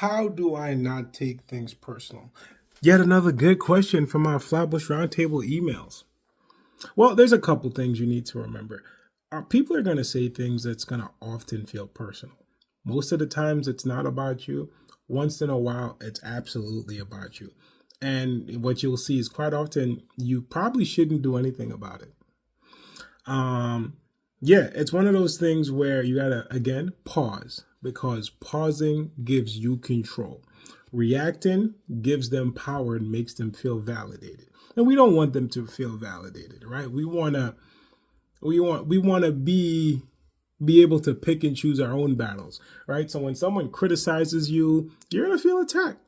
How do I not take things personal? Yet another good question from our Flatbush Roundtable emails. Well, there's a couple things you need to remember. People are going to say things that's going to often feel personal. Most of the times, it's not about you. Once in a while, it's absolutely about you. And what you'll see is quite often, you probably shouldn't do anything about it. Yeah, it's one of those things where you gotta, again, pause, because pausing gives you control. Reacting gives them power and makes them feel validated. And we don't want them to feel validated, right? We want to be able to pick and choose our own battles, right? So when someone criticizes you, you're gonna feel attacked.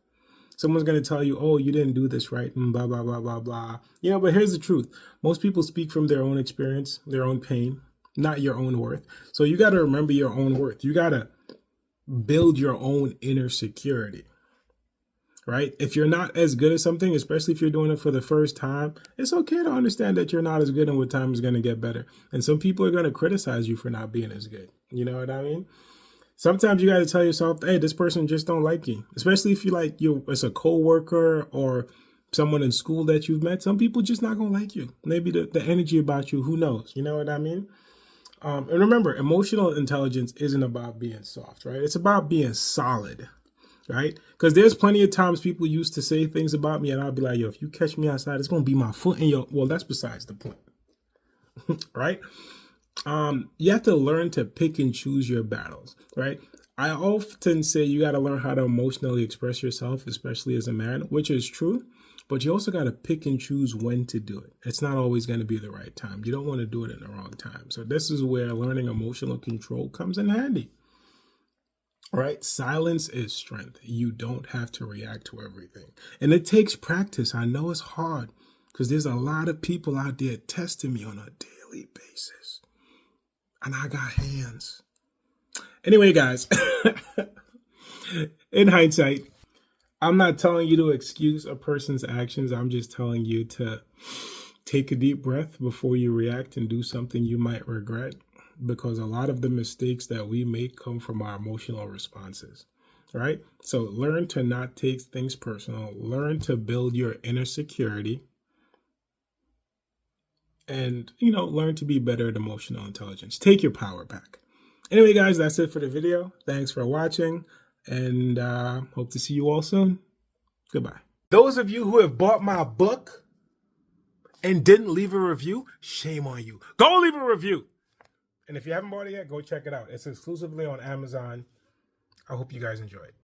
Someone's going to tell you, oh, you didn't do this right, and blah, blah, blah, blah, blah. But here's the truth. Most people speak from their own experience, their own pain, not your own worth. So you got to remember your own worth. You got to build your own inner security, right? If you're not as good at something, especially if you're doing it for the first time, it's okay to understand that you're not as good and with time is going to get better. And some people are going to criticize you for not being as good. You know what I mean? Sometimes you got to tell yourself, hey, this person just don't like you, especially if it's a coworker or someone in school that you've met. Some people just not going to like you. Maybe the energy about you, who knows? You know what I mean? And remember, emotional intelligence isn't about being soft, right? It's about being solid, right? Because there's plenty of times people used to say things about me and I'll be like, yo, if you catch me outside, it's going to be my foot in your, well, that's besides the point, right? You have to learn to pick and choose your battles, right? I often say you got to learn how to emotionally express yourself, especially as a man, which is true, but you also got to pick and choose when to do it. It's not always going to be the right time. You don't want to do it in the wrong time. So this is where learning emotional control comes in handy, right? Silence is strength. You don't have to react to everything. And it takes practice. I know it's hard because there's a lot of people out there testing me on a daily basis. And I got hands. Anyway, guys, in hindsight, I'm not telling you to excuse a person's actions. I'm just telling you to take a deep breath before you react and do something you might regret, because a lot of the mistakes that we make come from our emotional responses, right? So learn to not take things personal. Learn to build your inner security. And, learn to be better at emotional intelligence. Take your power back. Anyway, guys, that's it for the video. Thanks for watching, and hope to see you all soon. Goodbye. Those of you who have bought my book and didn't leave a review, shame on you. Go leave a review. And if you haven't bought it yet, go check it out. It's exclusively on Amazon. I hope you guys enjoy it.